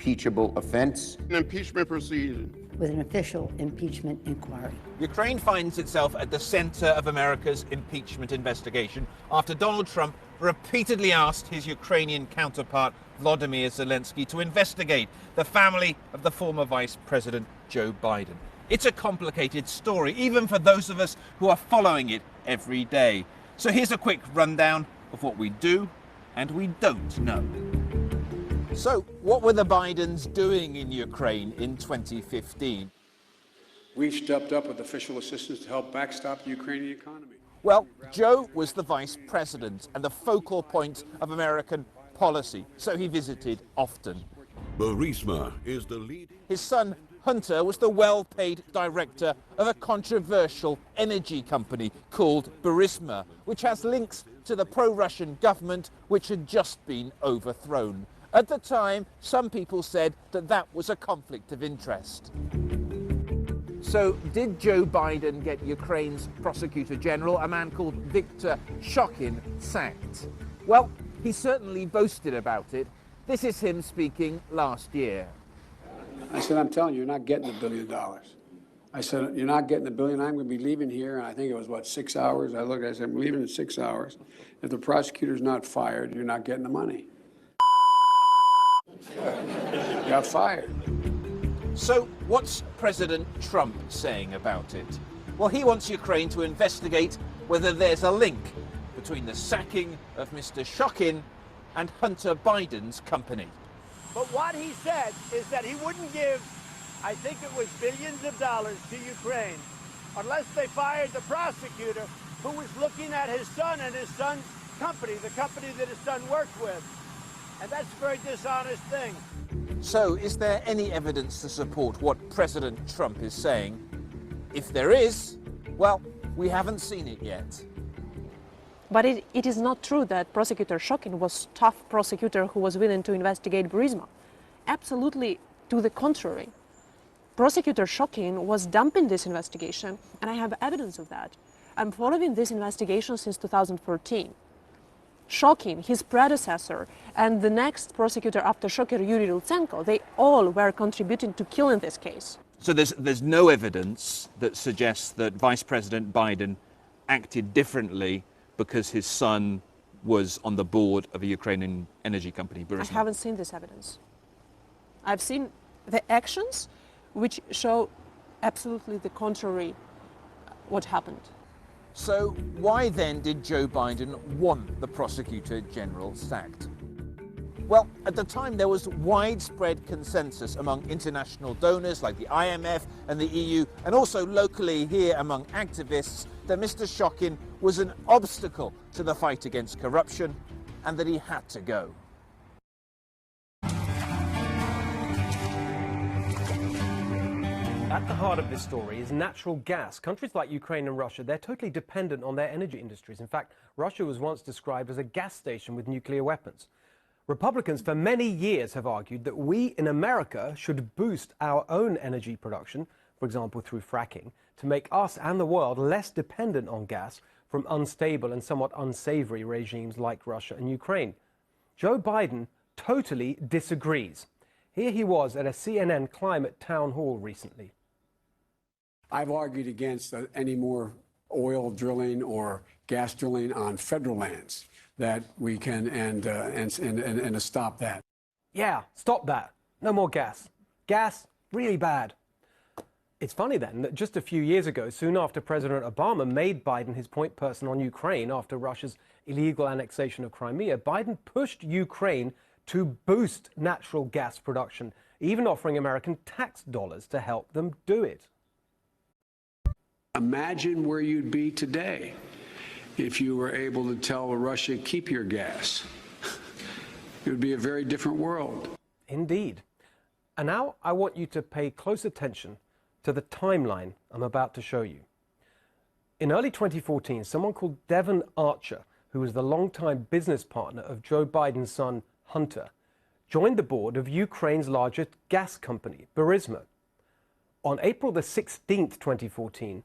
impeachable offense. An impeachment proceeding. With an official impeachment inquiry. Ukraine finds itself at the center of America's impeachment investigation after Donald Trump repeatedly asked his Ukrainian counterpart Volodymyr Zelensky to investigate the family of the former Vice President Joe Biden. It's a complicated story, even for those of us who are following it every day. So here's a quick rundown of what we do and we don't know. So what were the Bidens doing in Ukraine in 2015? We've stepped up with official assistance to help backstop the Ukrainian economy. Well, Joe was the vice president and the focal point of American policy, so he visited often. Burisma is the leading... His son, Hunter, was the well-paid director of a controversial energy company called Burisma, which has links to the pro-Russian government, which had just been overthrown. At the time, some people said that that was a conflict of interest. So did Joe Biden get Ukraine's prosecutor general, a man called Viktor Shokin, sacked? Well, he certainly boasted about it. This is him speaking last year. I said, I'm telling you, you're not getting $1 billion. I said, you're not getting $1 billion. I'm going to be leaving here. And I think it was, what, 6 hours? I looked, I said, I'm leaving in 6 hours. If the prosecutor's not fired, you're not getting the money. Got fired. So what's President Trump saying about it? Well, he wants Ukraine to investigate whether there's a link between the sacking of Mr. Shokin and Hunter Biden's company. But what he said is that he wouldn't give, I think it was billions of dollars to Ukraine unless they fired the prosecutor who was looking at his son and his son's company, the company that his son worked with. And that's a very dishonest thing. So is there any evidence to support what President Trump is saying? If there is, well, we haven't seen it yet. But it is not true that Prosecutor Shokin was a tough prosecutor who was willing to investigate Burisma. Absolutely to the contrary. Prosecutor Shokin was dumping this investigation, and I have evidence of that. I'm following this investigation since 2014. Shokin, his predecessor, and the next prosecutor after Shokin, Yuri Lutsenko, they all were contributing to killing this case. So there's no evidence that suggests that Vice President Biden acted differently because his son was on the board of a Ukrainian energy company, Burisma. I haven't seen this evidence. I've seen the actions which show absolutely the contrary what happened. So why then did Joe Biden want the prosecutor general sacked? Well, at the time there was widespread consensus among international donors like the IMF and the EU, and also locally here among activists, that Mr. Shokin was an obstacle to the fight against corruption and that he had to go. At the heart of this story is natural gas. Countries like Ukraine and Russia, they're totally dependent on their energy industries. In fact, Russia was once described as a gas station with nuclear weapons. Republicans for many years have argued that we in America should boost our own energy production, for example through fracking, to make us and the world less dependent on gas from unstable and somewhat unsavory regimes like Russia and Ukraine. Joe Biden totally disagrees. Here he was at a CNN climate town hall recently. I've argued against any more oil drilling or gas drilling on federal lands, that we can and stop that. Yeah, stop that. No more gas. Gas, really bad. It's funny then that just a few years ago, soon after President Obama made Biden his point person on Ukraine after Russia's illegal annexation of Crimea, Biden pushed Ukraine to boost natural gas production, even offering American tax dollars to help them do it. Imagine where you'd be today if you were able to tell Russia, keep your gas. It would be a very different world. Indeed. And now I want you to pay close attention to the timeline I'm about to show you. In early 2014, someone called Devon Archer, who was the longtime business partner of Joe Biden's son, Hunter, joined the board of Ukraine's largest gas company, Burisma. On April the 16th, 2014,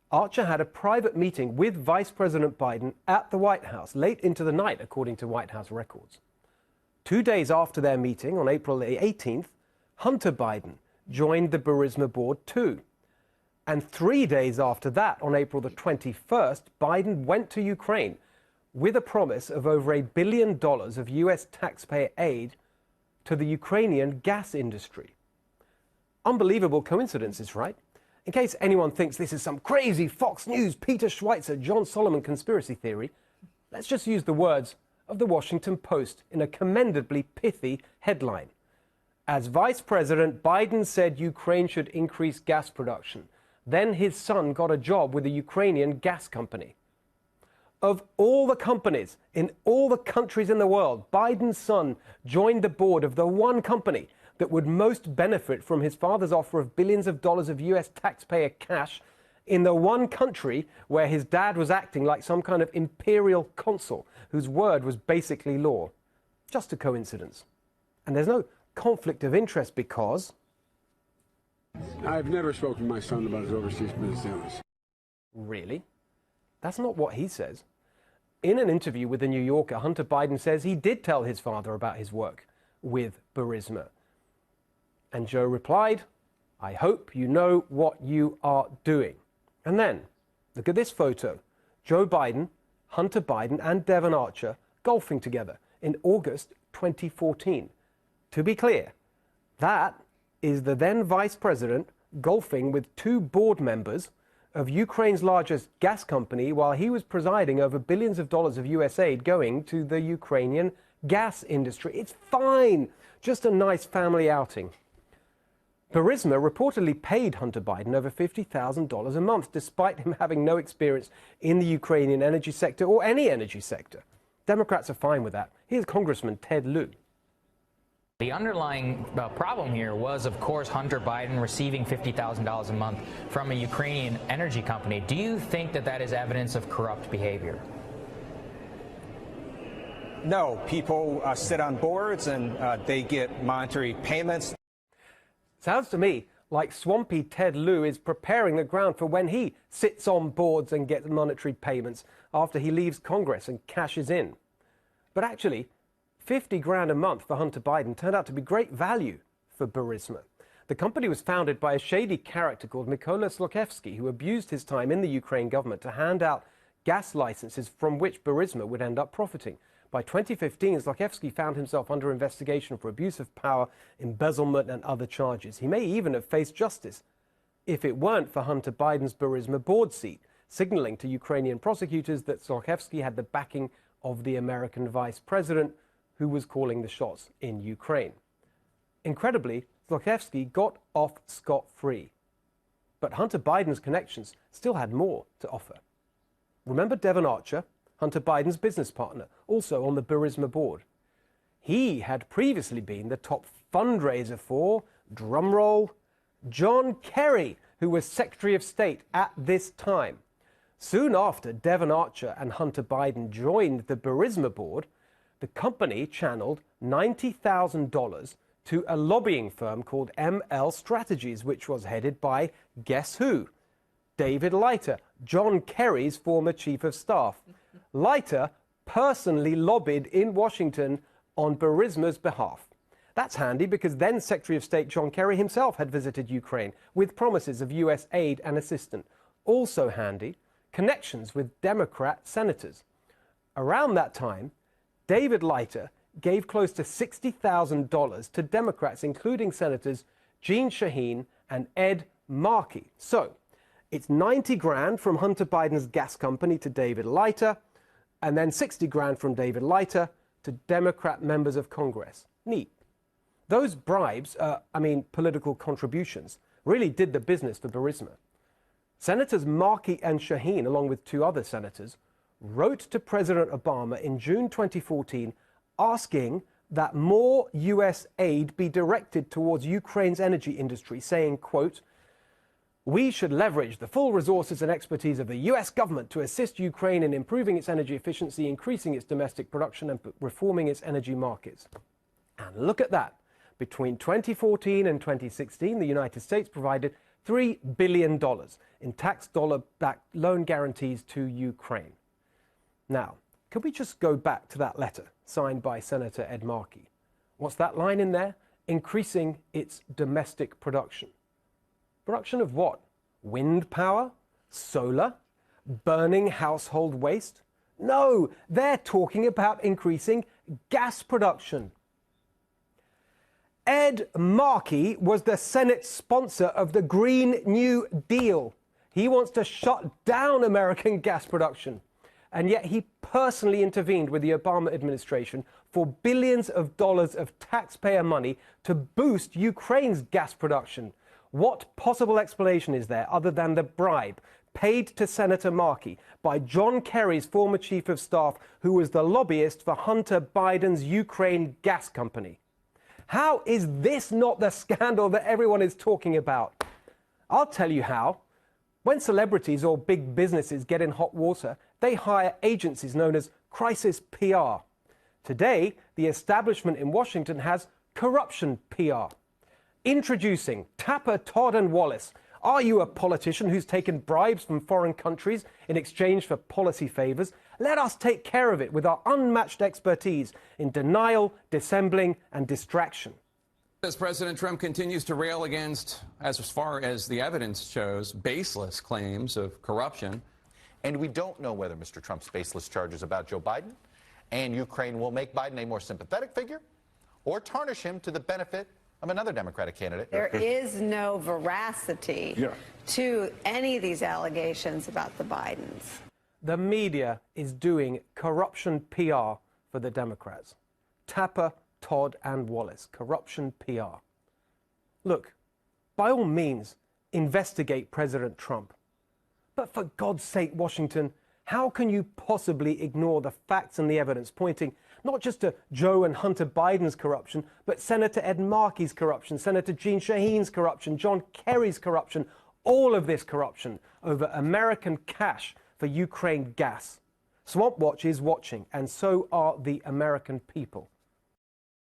Archer had a private meeting with Vice President Biden at the White House late into the night, according to White House records. 2 days after their meeting, on April the 18th, Hunter Biden joined the Burisma board too. And 3 days after that, on April the 21st, Biden went to Ukraine with a promise of over $1 billion of US taxpayer aid to the Ukrainian gas industry. Unbelievable coincidences, right? In case anyone thinks this is some crazy Fox News, Peter Schweizer, John Solomon conspiracy theory, let's just use the words of the Washington Post in a commendably pithy headline. As Vice President, Biden said Ukraine should increase gas production. Then his son got a job with a Ukrainian gas company. Of all the companies in all the countries in the world, Biden's son joined the board of the one company that would most benefit from his father's offer of billions of dollars of US taxpayer cash in the one country where his dad was acting like some kind of imperial consul whose word was basically law. Just a coincidence. And there's no conflict of interest because... I've never spoken to my son about his overseas business dealings. Really? That's not what he says. In an interview with The New Yorker, Hunter Biden says he did tell his father about his work with Burisma. And Joe replied, "I hope you know what you are doing." And then, look at this photo. Joe Biden, Hunter Biden, and Devon Archer golfing together in August 2014. To be clear, that is the then vice president golfing with two board members of Ukraine's largest gas company while he was presiding over billions of dollars of US aid going to the Ukrainian gas industry. It's fine, just a nice family outing. Burisma reportedly paid Hunter Biden over $50,000 a month, despite him having no experience in the Ukrainian energy sector or any energy sector. Democrats are fine with that. Here's Congressman Ted Lieu. The underlying problem here was, of course, Hunter Biden receiving $50,000 a month from a Ukrainian energy company. Do you think that that is evidence of corrupt behavior? No, people sit on boards and they get monetary payments. Sounds to me like swampy Ted Lieu is preparing the ground for when he sits on boards and gets monetary payments after he leaves Congress and cashes in. But actually, 50 grand a month for Hunter Biden turned out to be great value for Burisma. The company was founded by a shady character called Mykola Zlochevsky, who abused his time in the Ukraine government to hand out gas licenses from which Burisma would end up profiting. By 2015, Zlochevsky found himself under investigation for abuse of power, embezzlement, and other charges. He may even have faced justice if it weren't for Hunter Biden's Burisma board seat, signaling to Ukrainian prosecutors that Zlochevsky had the backing of the American vice president, who was calling the shots in Ukraine. Incredibly, Zlochevsky got off scot-free. But Hunter Biden's connections still had more to offer. Remember Devon Archer, Hunter Biden's business partner, also on the Burisma board? He had previously been the top fundraiser for, drumroll, John Kerry, who was Secretary of State at this time. Soon after Devon Archer and Hunter Biden joined the Burisma board, the company channeled $90,000 to a lobbying firm called ML Strategies, which was headed by, guess who? David Leiter, John Kerry's former chief of staff. Leiter personally lobbied in Washington on Burisma's behalf. That's handy because then Secretary of State John Kerry himself had visited Ukraine with promises of US aid and assistance. Also handy, connections with Democrat senators. Around that time, David Leiter gave close to $60,000 to Democrats, including Senators Jeanne Shaheen and Ed Markey. So, it's 90 grand from Hunter Biden's gas company to David Leiter, and then 60 grand from David Leiter to Democrat members of Congress. Neat. Those bribes, political contributions, really did the business for Burisma. Senators Markey and Shaheen, along with two other senators, wrote to President Obama in June 2014 asking that more US aid be directed towards Ukraine's energy industry, saying, quote, "We should leverage the full resources and expertise of the US government to assist Ukraine in improving its energy efficiency, increasing its domestic production, and reforming its energy markets." And look at that. Between 2014 and 2016, the United States provided $3 billion in tax dollar-backed loan guarantees to Ukraine. Now, can we just go back to that letter signed by Senator Ed Markey? What's that line in there? increasing its domestic production. Production of what? Wind power? Solar? Burning household waste? No, they're talking about increasing gas production. Ed Markey was the Senate sponsor of the Green New Deal. He wants to shut down American gas production. And yet he personally intervened with the Obama administration for billions of dollars of taxpayer money to boost Ukraine's gas production. What possible explanation is there other than the bribe paid to Senator Markey by John Kerry's former chief of staff, who was the lobbyist for Hunter Biden's Ukraine gas company? How is this not the scandal that everyone is talking about? I'll tell you how. When celebrities or big businesses get in hot water, they hire agencies known as crisis PR. Today, the establishment in Washington has corruption PR. Introducing Tapper, Todd and Wallace. Are you a politician who's taken bribes from foreign countries in exchange for policy favors? Let us take care of it with our unmatched expertise in denial, dissembling and distraction. As President Trump continues to rail against, as far as the evidence shows, baseless claims of corruption. And we don't know whether Mr. Trump's baseless charges about Joe Biden and Ukraine will make Biden a more sympathetic figure or tarnish him to the benefit of another Democratic candidate. There is no veracity to any of these allegations about the Bidens. The media is doing corruption PR for the Democrats. Tapper, Todd and Wallace, corruption PR. Look, by all means, investigate President Trump. But for God's sake, Washington, how can you possibly ignore the facts and the evidence pointing not just to Joe and Hunter Biden's corruption, but Senator Ed Markey's corruption, Senator Jeanne Shaheen's corruption, John Kerry's corruption, all of this corruption over American cash for Ukraine gas. Swamp Watch is watching, and so are the American people.